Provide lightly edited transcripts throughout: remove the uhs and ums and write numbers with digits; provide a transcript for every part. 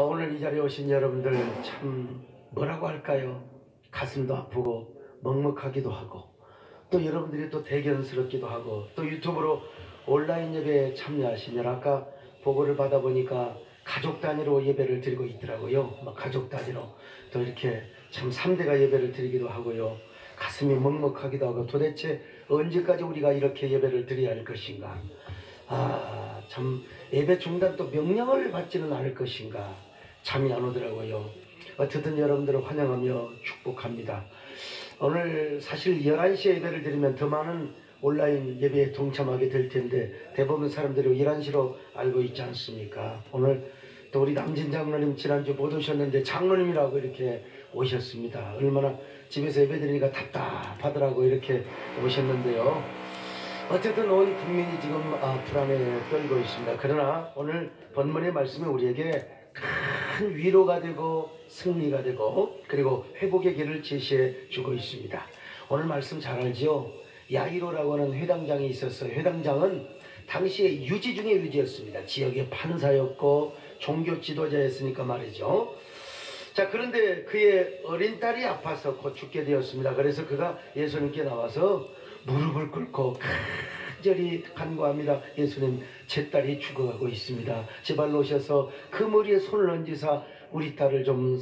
오늘 이 자리에 오신 여러분들 참 뭐라고 할까요? 가슴도 아프고 먹먹하기도 하고 또 여러분들이 또 대견스럽기도 하고 또 유튜브로 온라인 예배에 참여하시면 아까 보고를 받아보니까 가족 단위로 예배를 드리고 있더라고요. 막 가족 단위로 또 이렇게 참 3대가 예배를 드리기도 하고요. 가슴이 먹먹하기도 하고 도대체 언제까지 우리가 이렇게 예배를 드려야 할 것인가? 참 예배 중단 또 명령을 받지는 않을 것인가? 잠이 안 오더라고요. 어쨌든 여러분들을 환영하며 축복합니다. 오늘 사실 11시에 예배를 드리면 더 많은 온라인 예배에 동참하게 될 텐데 대부분 사람들이 11시로 알고 있지 않습니까? 오늘 또 우리 남진 장로님 지난주 못 오셨는데 장로님이라고 이렇게 오셨습니다. 얼마나 집에서 예배 드리니까 답답하더라고 이렇게 오셨는데요. 어쨌든 온 국민이 지금 불안에 떨고 있습니다. 그러나 오늘 본문의 말씀이 우리에게 큰 위로가 되고 승리가 되고 그리고 회복의 길을 제시해 주고 있습니다. 오늘 말씀 잘 알죠? 야이로라고 하는 회당장이 있었어요. 회당장은 당시에 유지 중의 유지였습니다. 지역의 판사였고 종교 지도자였으니까 말이죠. 자, 그런데 그의 어린 딸이 아파서 곧 죽게 되었습니다. 그래서 그가 예수님께 나와서 무릎을 꿇고 간절히 간구합니다. 예수님, 제 딸이 죽어가고 있습니다. 제발 오셔서 그 머리에 손을 얹으사 우리 딸을 좀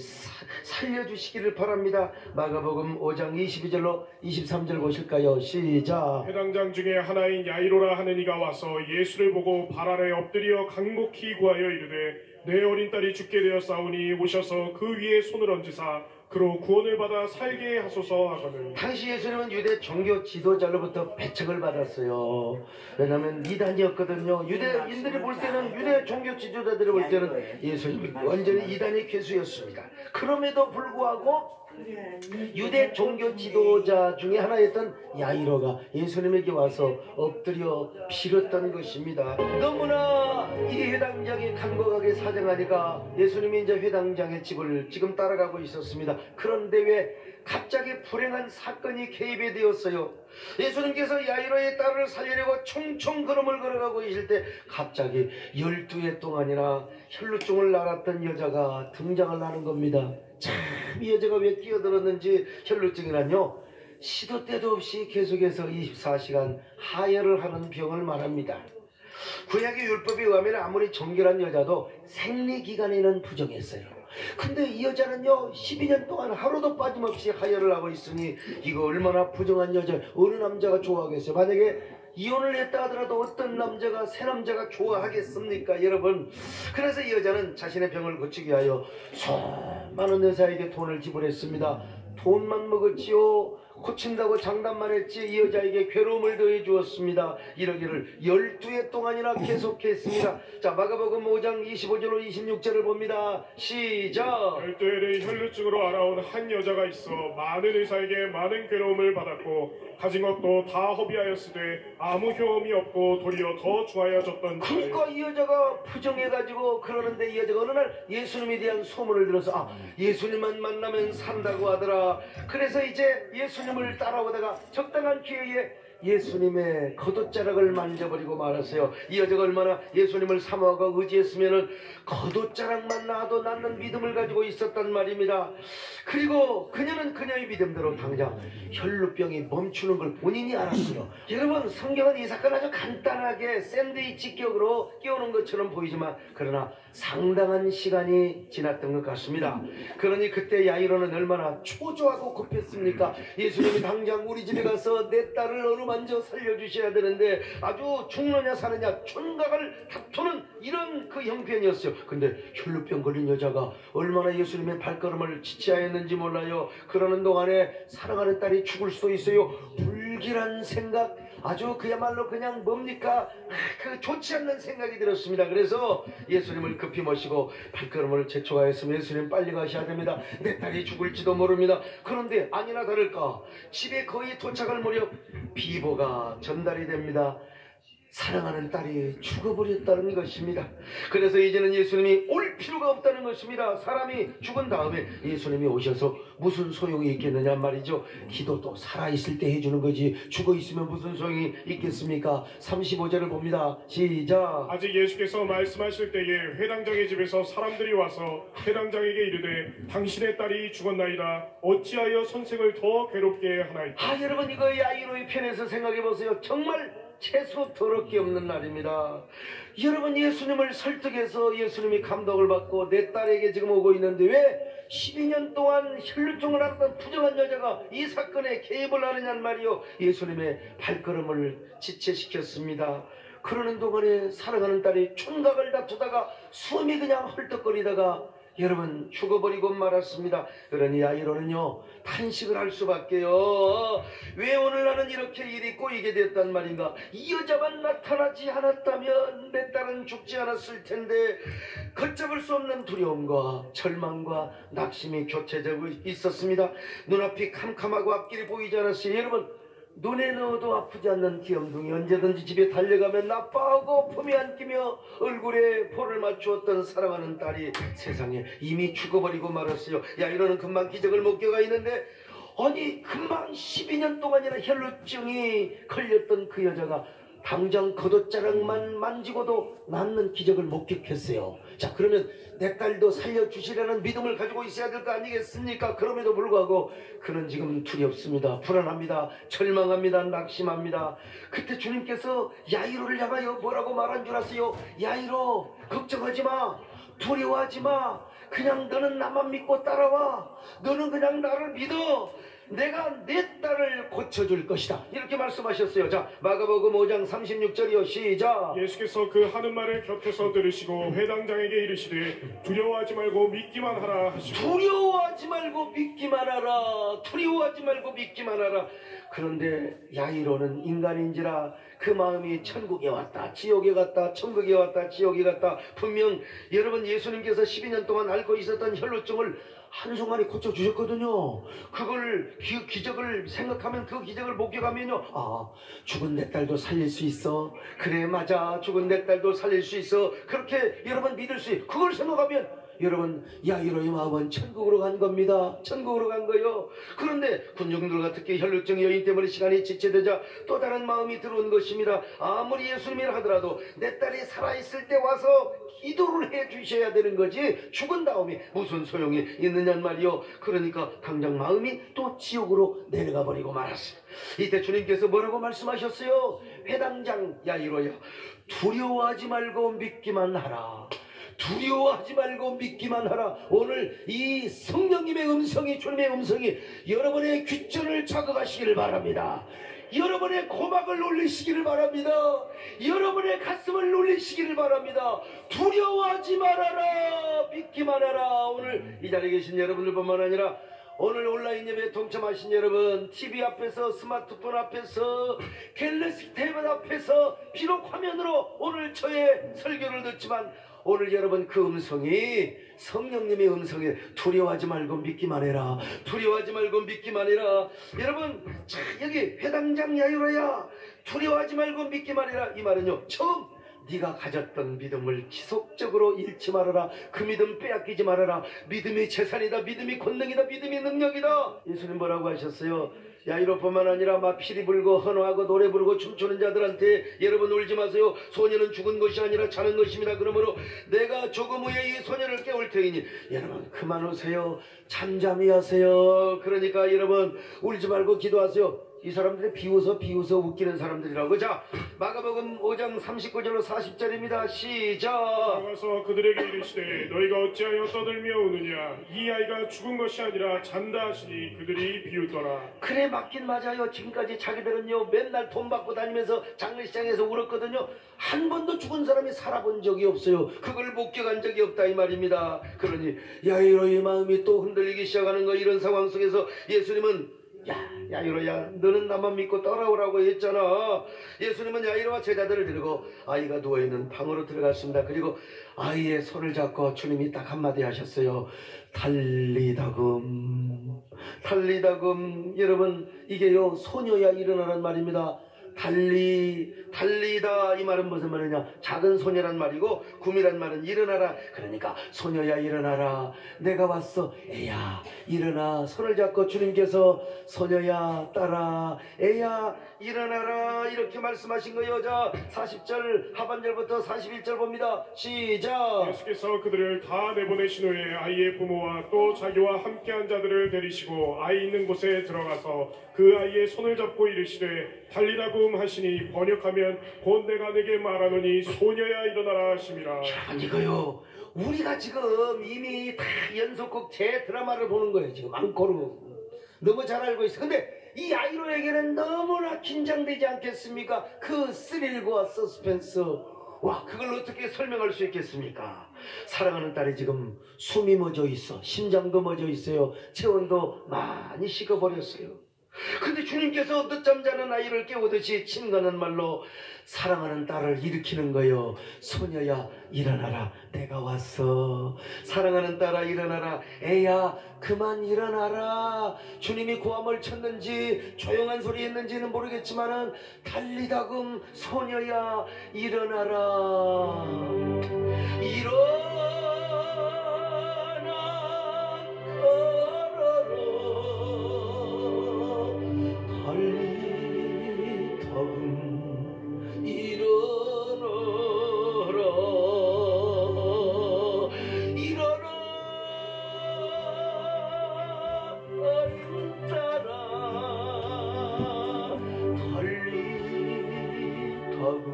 살려주시기를 바랍니다. 마가복음 5장 22절로 23절 보실까요? 시작. 회당장 중에 하나인 야이로라 하는 이가 와서 예수를 보고 발 아래 엎드려 간곡히 구하여 이르되 내 어린 딸이 죽게 되었사오니 오셔서 그 위에 손을 얹으사 그로 구원을 받아 살게 하소서 하거늘. 당시 예수님은 유대 종교 지도자로부터 배척을 받았어요. 왜냐하면 이단이었거든요. 유대인들이 볼 때는 유대 종교 지도자들이 볼 때는 예수님이 완전히 이단의 괴수였습니다. 그럼에도 불구하고 유대 종교 지도자 중에 하나였던 야이로가 예수님에게 와서 엎드려 빌었던 것입니다. 너무나 이 회당장이 간곡하게 사정하니까 예수님이 이제 회당장의 집을 지금 따라가고 있었습니다. 그런데 왜 갑자기 불행한 사건이 개입이 되었어요. 예수님께서 야이로의 딸을 살리려고 총총 걸음을 걸어가고 계실 때 갑자기 12해 동안이나 혈루증을 앓았던 여자가 등장을 하는 겁니다. 참 이 여자가 왜 끼어들었는지 혈루증이란요 시도 때도 없이 계속해서 24시간 하혈을 하는 병을 말합니다. 구약의 율법에 의하면 아무리 정결한 여자도 생리기간에는 부정했어요. 근데 이 여자는요 12년 동안 하루도 빠짐없이 하혈을 하고 있으니 이거 얼마나 부정한 여자, 어느 남자가 좋아하겠어요? 만약에 이혼을 했다 하더라도 어떤 남자가 새 남자가 좋아하겠습니까 여러분? 그래서 이 여자는 자신의 병을 고치기 위하여 수많은 여자에게 돈을 지불했습니다. 돈만 먹었지요. 고친다고 장담만 했지 이 여자에게 괴로움을 더해 주었습니다. 이러기를 12해 동안이나 계속했습니다. 자, 마가복음 5장 25절로 26절을 봅니다. 시작. 12해를 혈루증으로 알아온 한 여자가 있어 많은 의사에게 많은 괴로움을 받았고 가진 것도 다 허비하였으되 아무 효험이 없고 도리어 더 좋아져졌던 그러니까 이 여자가 부정해가지고 그러는데 이 여자가 어느 날 예수님에 대한 소문을 들어서 예수님만 만나면 산다고 하더라. 그래서 이제 예수님을 따라오다가 적당한 기회에 예수님의 겉옷자락을 만져버리고 말았어요. 이 여자가 얼마나 예수님을 사모하고 의지했으면 겉옷자락만 놔도 낫는 믿음을 가지고 있었단 말입니다. 그리고 그녀는 그녀의 믿음대로 당장 혈루병이 멈추는 걸 본인이 알았어요. 여러분, 성경은 이 사건 아주 간단하게 샌드위치 격으로 끼우는 것처럼 보이지만 그러나 상당한 시간이 지났던 것 같습니다. 그러니 그때 야이로는 얼마나 초조하고 급했습니까? 예수님이 당장 우리 집에 가서 내 딸을 어루만져 살려주셔야 되는데 아주 죽느냐 사느냐 촌각을 다투는 이런 그 형편이었어요. 근데 혈루병 걸린 여자가 얼마나 예수님의 발걸음을 지체하였는지 몰라요. 그러는 동안에 사랑하는 딸이 죽을 수도 있어요. 불길한 생각, 아주 그야말로 그냥 뭡니까? 그 좋지 않는 생각이 들었습니다. 그래서 예수님을 급히 모시고 발걸음을 재촉하였으면 예수님 빨리 가셔야 됩니다. 내 딸이 죽을지도 모릅니다. 그런데 아니나 다를까 집에 거의 도착할 무렵 비보가 전달이 됩니다. 사랑하는 딸이 죽어버렸다는 것입니다. 그래서 이제는 예수님이 올 필요가 없다는 것입니다. 사람이 죽은 다음에 예수님이 오셔서 무슨 소용이 있겠느냐 말이죠. 기도도 살아있을 때 해주는 거지 죽어있으면 무슨 소용이 있겠습니까? 35절을 봅니다. 시작. 아직 예수께서 말씀하실 때에 회당장의 집에서 사람들이 와서 회당장에게 이르되 당신의 딸이 죽었나이다. 어찌하여 선생을 더 괴롭게 하나이까. 여러분 이거 야이로의 편에서 생각해 보세요. 정말 채소 더럽게 없는 날입니다. 여러분 예수님을 설득해서 예수님이 감동을 받고 내 딸에게 지금 오고 있는데 왜 12년 동안 혈루증을 앓던 부정한 여자가 이 사건에 개입을 하느냐는 말이요. 예수님의 발걸음을 지체시켰습니다. 그러는 동안에 사랑하는 딸이 촌각을 다투다가 숨이 그냥 헐떡거리다가 여러분 죽어버리고 말았습니다. 그러니 야이로는요 탄식을 할 수밖에요. 왜 오늘 나는 이렇게 일이 꼬이게 됐단 말인가. 이 여자만 나타나지 않았다면 내 딸은 죽지 않았을 텐데 걷잡을 수 없는 두려움과 절망과 낙심이 교체되고 있었습니다. 눈앞이 캄캄하고 앞길이 보이지 않았어요. 여러분 눈에 넣어도 아프지 않는 귀염둥이 언제든지 집에 달려가면 나빠하고 품에 안기며 얼굴에 볼을 맞추었던 사랑하는 딸이 세상에 이미 죽어버리고 말았어요. 야이로는 금방 기적을 목격하 있는데 아니 금방 12년 동안이나 혈루증이 걸렸던 그 여자가 당장 겉옷자락만 만지고도 낫는 기적을 목격했어요. 자 그러면 내 딸도 살려주시라는 믿음을 가지고 있어야 될 거 아니겠습니까? 그럼에도 불구하고 그는 지금 두렵습니다. 불안합니다. 절망합니다. 낙심합니다. 그때 주님께서 야이로를 향하여 뭐라고 말한 줄 아세요? 야이로 걱정하지 마. 두려워하지 마. 그냥 너는 나만 믿고 따라와. 너는 그냥 나를 믿어. 내가 내 딸을 고쳐줄 것이다. 이렇게 말씀하셨어요. 자 마가복음 5장 36절이요. 시작. 예수께서 그 하는 말을 곁에서 들으시고 회당장에게 이르시되 두려워하지 말고 믿기만 하라 하시고. 두려워하지 말고 믿기만 하라. 두려워하지 말고 믿기만 하라. 그런데 야이로는 인간인지라 그 마음이 천국에 왔다 지옥에 갔다 천국에 왔다 지옥에 갔다. 분명 여러분 예수님께서 12년 동안 앓고 있었던 혈루증을 한순간에 고쳐주셨거든요. 그걸 기적을 생각하면 그 기적을 목격하면요 죽은 내 딸도 살릴 수 있어. 그래 맞아 죽은 내 딸도 살릴 수 있어. 그렇게 여러분 믿을 수 있어. 그걸 생각하면 여러분 야이로의 마음은 천국으로 간 겁니다. 천국으로 간 거요. 그런데 군중들과 특히 혈루증 여인 때문에 시간이 지체되자 또 다른 마음이 들어온 것입니다. 아무리 예수님이라 하더라도 내 딸이 살아있을 때 와서 기도를 해 주셔야 되는 거지 죽은 다음에 무슨 소용이 있느냐는 말이요. 그러니까 당장 마음이 또 지옥으로 내려가 버리고 말았어요. 이때 주님께서 뭐라고 말씀하셨어요? 회당장 야이로야 두려워하지 말고 믿기만 하라. 두려워하지 말고 믿기만 하라. 오늘 이 성령님의 음성이 주님의 음성이 여러분의 귓전을 자극하시기를 바랍니다. 여러분의 고막을 울리시기를 바랍니다. 여러분의 가슴을 울리시기를 바랍니다. 두려워하지 말아라. 믿기만 하라. 오늘 이 자리에 계신 여러분들뿐만 아니라 오늘 온라인 예배에 동참하신 여러분 TV 앞에서 스마트폰 앞에서 갤럭시 태블 앞에서 비록 화면으로 오늘 저의 설교를 듣지만 오늘 여러분 그 음성이 성령님의 음성에 두려워하지 말고 믿기만 해라. 두려워하지 말고 믿기만 해라. 여러분 자 여기 회당장 야이로야 두려워하지 말고 믿기만 해라. 이 말은요 처음 네가 가졌던 믿음을 지속적으로 잃지 말아라. 그 믿음 빼앗기지 말아라. 믿음이 재산이다. 믿음이 권능이다. 믿음이 능력이다. 예수님 뭐라고 하셨어요? 야이로뿐만 아니라 막 피리 불고 헌화하고 노래 부르고 춤추는 자들한테 여러분 울지 마세요. 소녀는 죽은 것이 아니라 자는 것입니다. 그러므로 내가 조금 후에 이 소녀를 깨울 테이니 여러분 그만 우세요. 잠잠히 하세요. 그러니까 여러분 울지 말고 기도하세요. 이 사람들이 비웃어 웃기는 사람들이라고. 자 마가복음 5장 39절로 40절입니다. 시작. 나가서 그들에게 이르시되 너희가 어찌하여 떠들며 우느냐. 이 아이가 죽은 것이 아니라 잔다 하시니 그들이 비웃더라. 그래 맞긴 맞아요. 지금까지 자기들은요 맨날 돈 받고 다니면서 장례식장에서 울었거든요. 한 번도 죽은 사람이 살아본 적이 없어요. 그걸 목격한 적이 없다 이 말입니다. 그러니 야이로의 마음이 또 흔들리기 시작하는 거. 이런 상황 속에서 예수님은 야이로야 너는 나만 믿고 따라오라고 했잖아. 예수님은 야이로와 제자들을 데리고 아이가 누워있는 방으로 들어갔습니다. 그리고 아이의 손을 잡고 주님이 딱 한마디 하셨어요. 달리다금. 여러분 이게요 소녀야 일어나란 말입니다. 달리다 이 말은 무슨 말이냐? 작은 소녀란 말이고 구미란 말은 일어나라. 그러니까 소녀야 일어나라. 내가 왔어. 애야 일어나. 손을 잡고 주님께서 소녀야 따라. 애야 일어나라. 이렇게 말씀하신 거예요. 자 40절 하반절부터 41절 봅니다. 시작. 예수께서 그들을 다 내보내신 후에 아이의 부모와 또 자기와 함께한 자들을 데리시고 아이 있는 곳에 들어가서 그 아이의 손을 잡고 이르시되 달리다굼 하시니 번역하면 곧 내가 내게 말하노니 소녀야 일어나라 하심이라. 아니 이거요. 우리가 지금 이미 다 연속극 제 드라마를 보는 거예요. 지금 앙코르 너무 잘 알고 있어. 근데 이 아이로에게는 너무나 긴장되지 않겠습니까? 그 스릴과 서스펜스. 와, 그걸 어떻게 설명할 수 있겠습니까? 사랑하는 딸이 지금 숨이 멎어 있어. 심장도 멎어 있어요. 체온도 많이 식어버렸어요. 근데 주님께서 늦잠 자는 아이를 깨우듯이 친근한 말로 사랑하는 딸을 일으키는 거예요. 소녀야 일어나라. 내가 왔어. 사랑하는 딸아 일어나라. 애야 그만 일어나라. 주님이 고함을 쳤는지 조용한 소리 했는지는 모르겠지만은 달리다금 소녀야 일어나라. 일어나 달리다금 일어나라. 일어나 따라 달리다금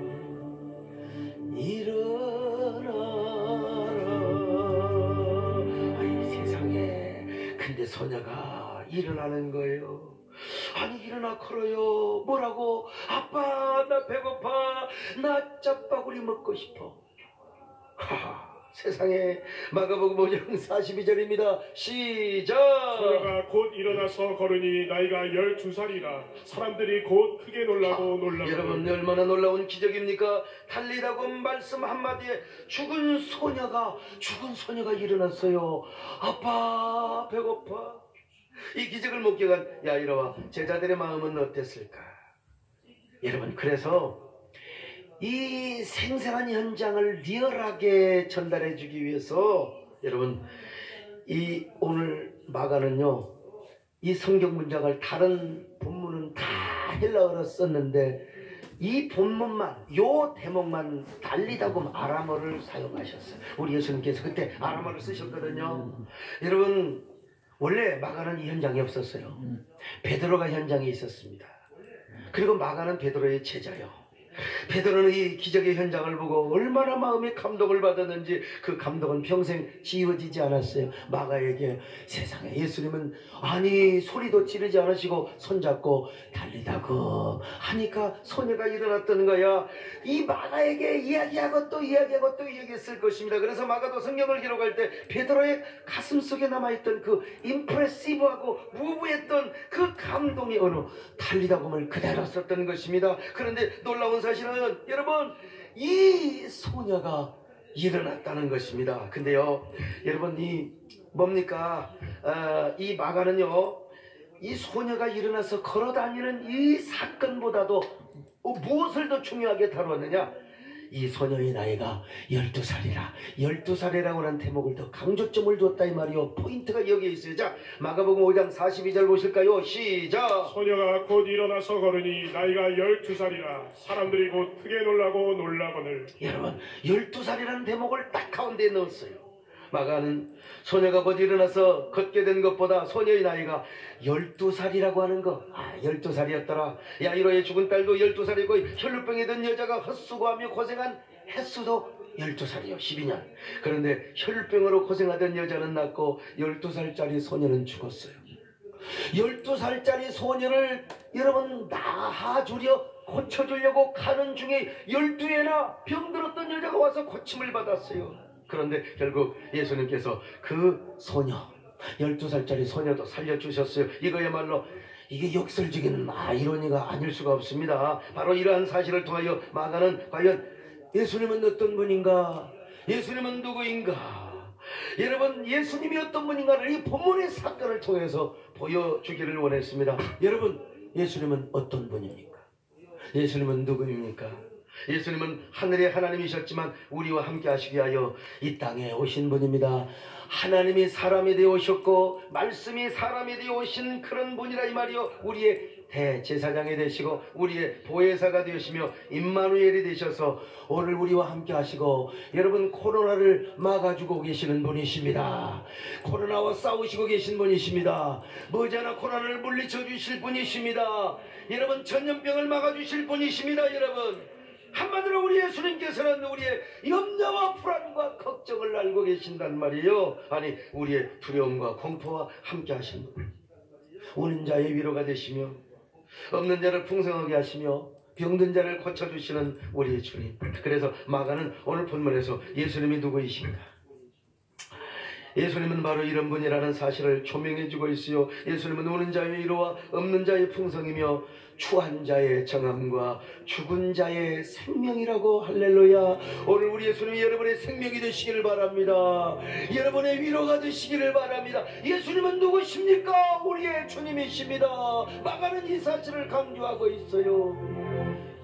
일어나라. 아이 세상에. 근데 소녀가 일어나는 거예요. 아니 일어나 걸어요. 뭐라고? 아빠 나 배고파. 나 짭바구리 먹고 싶어. 하하, 세상에. 마가복음 5장 42절입니다. 시작. 소녀가 곧 일어나서 걸으니 나이가 12살이라 사람들이 곧 크게 놀라고 여러분 얼마나 놀라운 기적입니까? 달리다고 말씀 한마디에 죽은 소녀가 일어났어요. 아빠 배고파. 이 기적을 목격한 야이로와 제자들의 마음은 어땠을까? 여러분 그래서 이 생생한 현장을 리얼하게 전달해 주기 위해서 여러분 이 오늘 마가는요 이 성경 문장을 다른 본문은 다 헬라어로 썼는데 이 본문만 요 대목만 달리다굼 아람어를 사용하셨어요. 우리 예수님께서 그때 아람어를 쓰셨거든요. 여러분 원래 마가는 이 현장에 없었어요. 베드로가 현장에 있었습니다. 그리고 마가는 베드로의 제자요. 베드로는 이 기적의 현장을 보고 얼마나 마음의 감동을 받았는지 그 감동은 평생 지워지지 않았어요. 마가에게 세상에 예수님은 아니 소리도 지르지 않으시고 손잡고 달리다고 하니까 소녀가 일어났던 거야. 이 마가에게 이야기하고 또 이야기하고 또 이야기했을 것입니다. 그래서 마가도 성경을 기록할 때 베드로의 가슴 속에 남아있던 그 임프레시브하고 무브했던 그 감동이 어느 달리다굼을 그대로 썼던 것입니다. 그런데 놀라운 사실은 여러분 이 소녀가 일어났다는 것입니다. 근데요 여러분 이 뭡니까? 이 마가는요 이 소녀가 일어나서 걸어다니는 이 사건보다도 무엇을 더 중요하게 다루었느냐? 이 소녀의 나이가 12살이라 12살이라고 하는 대목을 더 강조점을 줬다 이 말이요. 포인트가 여기에 있어요. 자 마가복음 5장 42절 보실까요? 시작. 소녀가 곧 일어나서 걸으니 나이가 12살이라 사람들이 곧 크게 놀라고 놀라거늘. 여러분 12살이라는 대목을 딱 가운데에 넣었어요. 마가는 소녀가 곧 일어나서 걷게 된 것보다 소녀의 나이가 12살이라고 하는 거. 12살이었더라. 야이로의 죽은 딸도 12살이고 혈루병에 든 여자가 헛수고하며 고생한 횟수도 12살이요. 12년. 그런데 혈루병으로 고생하던 여자는 낳고 12살짜리 소녀는 죽었어요. 12살짜리 소녀를 여러분 낳아주려 고쳐주려고 가는 중에 12회나 병들었던 여자가 와서 고침을 받았어요. 그런데 결국 예수님께서 그 소녀 12살짜리 소녀도 살려주셨어요. 이거야말로 이게 역설적인 이론이가 아닐 수가 없습니다. 바로 이러한 사실을 통하여 마가는 과연 예수님은 어떤 분인가? 예수님은 누구인가? 여러분 예수님이 어떤 분인가를 이 본문의 사건을 통해서 보여주기를 원했습니다. 여러분 예수님은 어떤 분입니까? 예수님은 누구입니까? 예수님은 하늘의 하나님이셨지만 우리와 함께 하시기 위하여 이 땅에 오신 분입니다. 하나님이 사람이 되어 오셨고 말씀이 사람이 되어 오신 그런 분이라 이 말이요. 우리의 대제사장이 되시고 우리의 보혜사가 되시며 임마누엘이 되셔서 오늘 우리와 함께 하시고 여러분 코로나를 막아주고 계시는 분이십니다. 코로나와 싸우시고 계신 분이십니다. 머지않아 코로나를 물리쳐 주실 분이십니다. 여러분 전염병을 막아주실 분이십니다. 여러분 한마디로 우리 예수님께서는 우리의 염려와 불안과 걱정을 알고 계신단 말이에요. 아니 우리의 두려움과 공포와 함께 하신 분, 우는 자의 위로가 되시며 없는 자를 풍성하게 하시며 병든 자를 고쳐주시는 우리의 주님. 그래서 마가는 오늘 본문에서 예수님이 누구이신가, 예수님은 바로 이런 분이라는 사실을 조명해주고 있어요. 예수님은 우는 자의 위로와 없는 자의 풍성이며 추한 자의 정함과 죽은 자의 생명이라고. 할렐루야. 오늘 우리 예수님이 여러분의 생명이 되시기를 바랍니다. 여러분의 위로가 되시기를 바랍니다. 예수님은 누구십니까? 우리의 주님이십니다. 마가는 이 사실을 강조하고 있어요.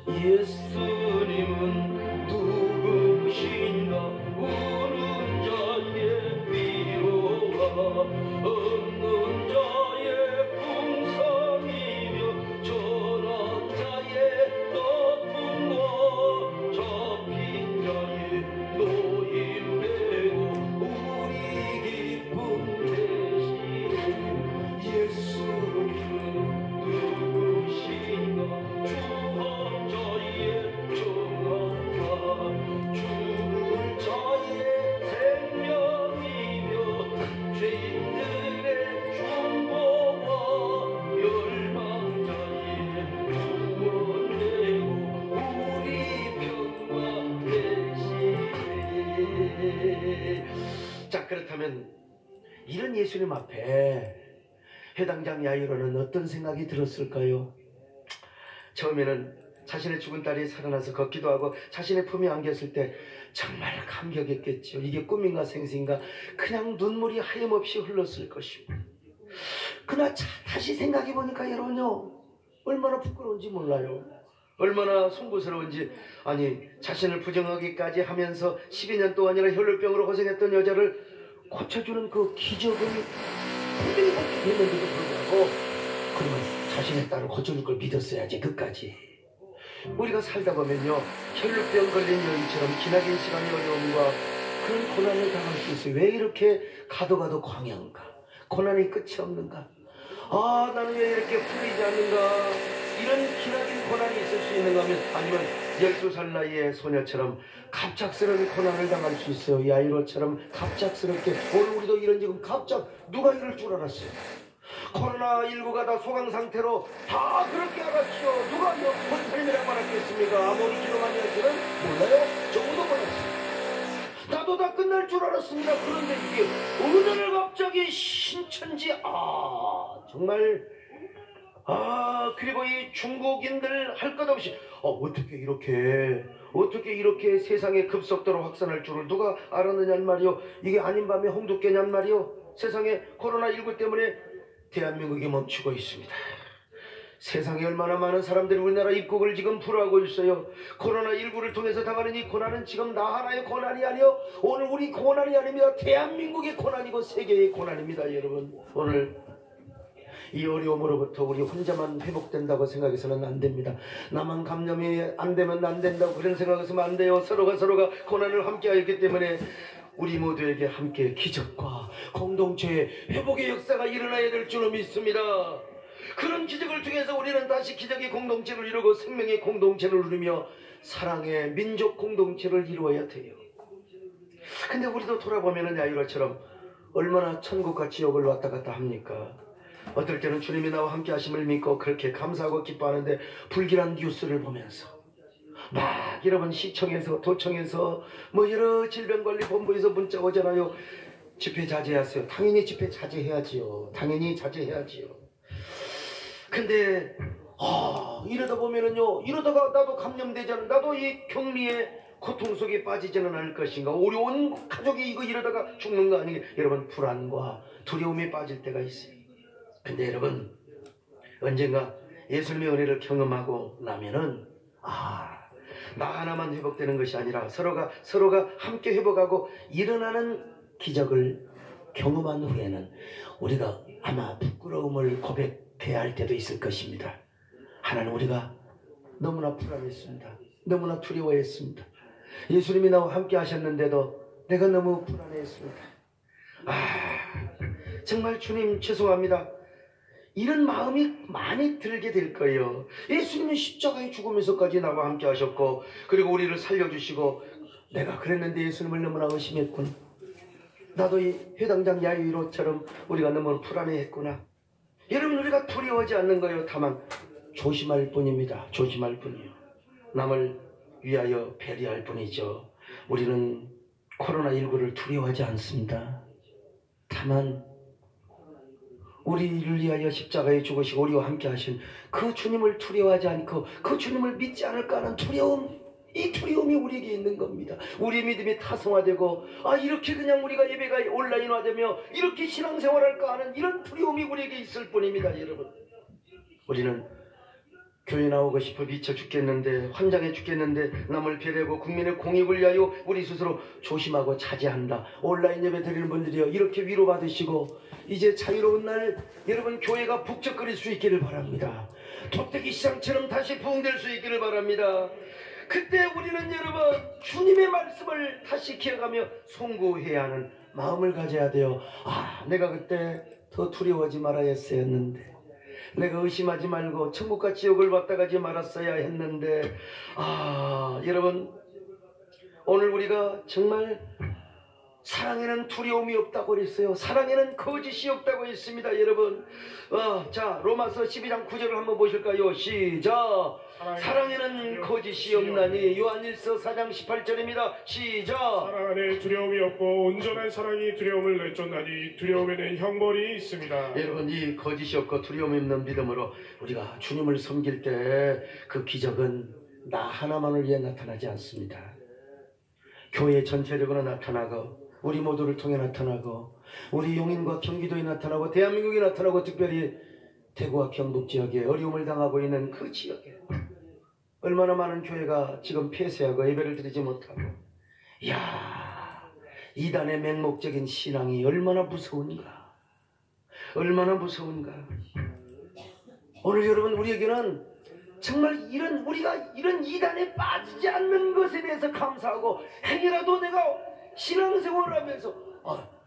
예수님은 누구신가? 우는 자의 위로와 없는 자의 풍성이며 전한 자의 높음과 잡힌 자의 노임되고 우리 기쁨 되시오. 예수님은 누구신가? 주한 자의 정함과 죽을 자의 생명이며 죄인들의 중보와 멸망자의 구원되고 우리 평화 되시네. 자, 그렇다면 이런 예수님 앞에 회당장 야이로는 어떤 생각이 들었을까요? 처음에는 자신의 죽은 딸이 살아나서 걷기도 하고 자신의 품에 안겼을 때 정말 감격했겠죠. 이게 꿈인가 생신가 그냥 눈물이 하염없이 흘렀을 것이고, 그러나 다시 생각해보니까 여러분요, 얼마나 부끄러운지 몰라요. 얼마나 송구스러운지. 아니 자신을 부정하기까지 하면서 12년 동안이나 혈루병으로 고생했던 여자를 고쳐주는 그 기적을 분명히 했는데도 불구하고 그러면 자신의 딸을 고쳐줄 걸 믿었어야지. 끝까지 우리가 살다 보면요, 혈루병 걸린 여인처럼 기나긴 시간의 어려움과 그런 고난을 당할 수 있어요. 왜 이렇게 가도 광야인가? 고난이 끝이 없는가? 아, 나는 왜 이렇게 풀리지 않는가? 이런 기나긴 고난이 있을 수 있는가 하면, 아니면 12살 나이의 소녀처럼 갑작스러운 고난을 당할 수 있어요. 야이로처럼 갑작스럽게. 오늘 우리도 이런 지금 누가 이럴 줄 알았어요? 코로나19가 다 소강 상태로 다 그렇게 알았죠. 누가 본살림이라고 말했겠습니까? 아무리 기도 많이 하시는 몰라요? 저보다 몰랐어요. 나도 다 끝날 줄 알았습니다. 그런데 이게 어느 날 갑자기 신천지, 정말, 그리고 이 중국인들 할 것 없이 어떻게 이렇게 세상에 급속도로 확산할 줄을 누가 알았느냐는 말이요. 이게 아닌 밤에 홍두깨냔 말이요. 세상에 코로나19 때문에 대한민국이 멈추고 있습니다. 세상에 얼마나 많은 사람들이 우리나라 입국을 지금 불허하고 있어요. 코로나19를 통해서 당하는 이 고난은 지금 나 하나의 고난이 아니요, 오늘 우리 고난이 아닙니다. 대한민국의 고난이고 세계의 고난입니다. 여러분, 오늘 이 어려움으로부터 우리 혼자만 회복된다고 생각해서는 안 됩니다. 나만 감염이 안 되면 안 된다고 그런 생각해서는 안 돼요. 서로가 고난을 함께 하였기 때문에 우리 모두에게 함께 기적과 공동체의 회복의 역사가 일어나야 될 줄로 믿습니다. 그런 기적을 통해서 우리는 다시 기적의 공동체를 이루고 생명의 공동체를 이루며 사랑의 민족 공동체를 이루어야 돼요. 근데 우리도 돌아보면 야이로처럼 얼마나 천국과 지옥을 왔다 갔다 합니까? 어떨 때는 주님이 나와 함께 하심을 믿고 그렇게 감사하고 기뻐하는데, 불길한 뉴스를 보면서 막 여러분 시청에서 도청에서 여러 질병관리본부에서 문자 오잖아요. 집회 자제하세요. 당연히 집회 자제해야지요. 근데 이러다 보면은요, 이러다가 나도 감염되지 않은, 나도 이 격리의 고통 속에 빠지지는 않을 것인가? 우리 온 가족이 이러다가 죽는 거 아니에요? 여러분, 불안과 두려움에 빠질 때가 있어요. 근데 여러분, 언젠가 예수님의 은혜를 경험하고 나면은 나 하나만 회복되는 것이 아니라 서로가 함께 회복하고 일어나는 기적을 경험한 후에는 우리가 아마 부끄러움을 고백해야 할 때도 있을 것입니다. 하나는 우리가 너무나 불안했습니다. 너무나 두려워했습니다. 예수님이 나와 함께 하셨는데도 내가 너무 불안했습니다. 정말 주님 죄송합니다. 이런 마음이 많이 들게 될 거예요. 예수님은 십자가의 죽으면서까지 나와 함께 하셨고, 그리고 우리를 살려주시고, 내가 그랬는데 예수님을 너무나 의심했군. 나도 이 회당장 야이로처럼 우리가 너무 불안해했구나. 여러분, 우리가 두려워하지 않는 거예요. 다만 조심할 뿐입니다. 조심할 뿐이요. 남을 위하여 배려할 뿐이죠. 우리는 코로나19를 두려워하지 않습니다. 다만 우리를 위하여 십자가에 죽으시고 우리와 함께 하신 그 주님을 두려워하지 않고 그 주님을 믿지 않을까 하는 두려움, 이 두려움이 우리에게 있는 겁니다. 우리의 믿음이 타성화되고 이렇게 그냥 우리가 예배가 온라인화되며 이렇게 신앙생활할까 하는 이런 두려움이 우리에게 있을 뿐입니다. 여러분, 우리는 교회 나오고 싶어 미쳐 죽겠는데, 환장해 죽겠는데 남을 배려하고 국민의 공익을 위하여 우리 스스로 조심하고 자제한다. 온라인 예배 드리는 분들이요, 이렇게 위로받으시고 이제 자유로운 날 여러분 교회가 북적거릴 수 있기를 바랍니다. 토대기 시장처럼 다시 부흥될 수 있기를 바랍니다. 그때 우리는 여러분 주님의 말씀을 다시 기억하며 송구해야 하는 마음을 가져야 돼요. 내가 그때 더 두려워하지 말아야 했었는데, 내가 의심하지 말고 천국과 지옥을 왔다 가지 말았어야 했는데, 여러분, 오늘 우리가 정말 사랑에는 두려움이 없다고 그랬어요. 사랑에는 거짓이 없다고 했습니다. 여러분, 자, 로마서 12장 9절을 한번 보실까요? 시작. 사랑에는 거짓이 없나니. 요한일서 4장 18절입니다. 시작. 사랑 안에 두려움이 없고 온전한 사랑이 두려움을 내쫓나니 두려움에는 형벌이 있습니다. 여러분, 이 거짓이 없고 두려움이 없는 믿음으로 우리가 주님을 섬길 때 그 기적은 나 하나만을 위해 나타나지 않습니다. 교회 전체적으로 나타나고 우리 모두를 통해 나타나고 우리 용인과 경기도에 나타나고 대한민국에 나타나고 특별히 대구와 경북 지역에 어려움을 당하고 있는 그 지역에 얼마나 많은 교회가 지금 폐쇄하고 예배를 드리지 못하고, 이단의 맹목적인 신앙이 얼마나 무서운가, 얼마나 무서운가. 오늘 여러분, 우리에게는 정말 우리가 이런 이단에 빠지지 않는 것에 대해서 감사하고, 행여라도 내가 신앙생활을 하면서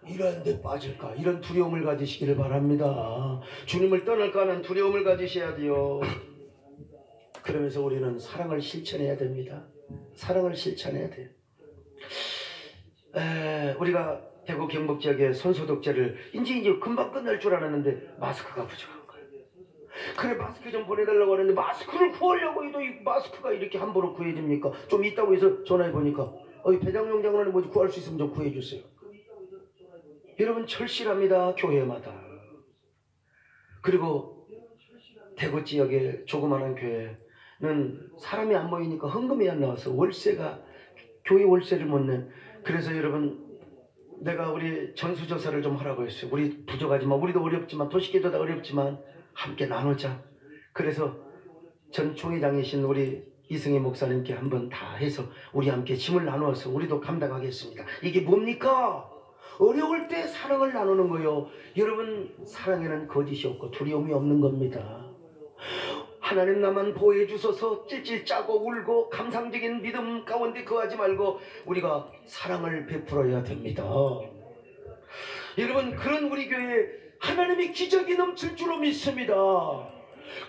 이런 데 빠질까, 이런 두려움을 가지시기를 바랍니다. 주님을 떠날까 하는 두려움을 가지셔야 돼요. 그러면서 우리는 사랑을 실천해야 됩니다. 사랑을 실천해야 돼요. 우리가 대구 경북 지역의 손소독제를 이제 금방 끝날 줄 알았는데 마스크가 부족한 거예요. 그래, 마스크 좀 보내달라고 하는데 마스크를 구하려고 해도 이 마스크가 이렇게 함부로 구해집니까? 좀 있다고 해서 전화해보니까 배장용 장로님 뭐지 구할 수 있으면 좀 구해주세요. 여러분, 절실합니다. 교회마다. 그리고 대구 지역의 조그마한 교회는 사람이 안 모이니까 헌금이 안 나와서 교회 월세를 못 낸. 그래서 여러분, 내가 우리 전수조사를 좀 하라고 했어요. 우리 부족하지만, 우리도 어렵지만, 도시계도다 어렵지만 함께 나누자. 그래서 전 총회장이신 우리 이승희 목사님께 한번 다 해서 우리 함께 짐을 나누어서 우리도 감당하겠습니다. 이게 뭡니까? 어려울 때 사랑을 나누는 거요. 여러분, 사랑에는 거짓이 없고 두려움이 없는 겁니다. 하나님 나만 보호해 주소서 찔찔 짜고 울고 감상적인 믿음 가운데 거하지 말고 우리가 사랑을 베풀어야 됩니다. 여러분, 그런 우리 교회에 하나님의 기적이 넘칠 줄로 믿습니다.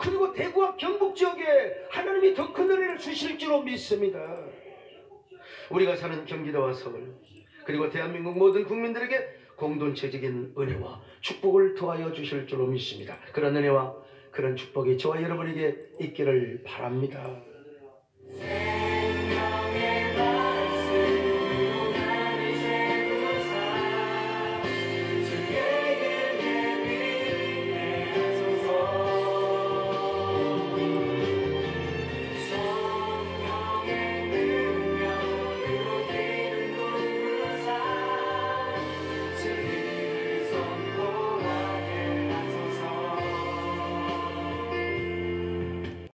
그리고 대구와 경북 지역에 하나님이 더 큰 은혜를 주실 줄로 믿습니다. 우리가 사는 경기도와 서울, 그리고 대한민국 모든 국민들에게 공동체적인 은혜와 축복을 더하여 주실 줄로 믿습니다. 그런 은혜와 그런 축복이 저와 여러분에게 있기를 바랍니다.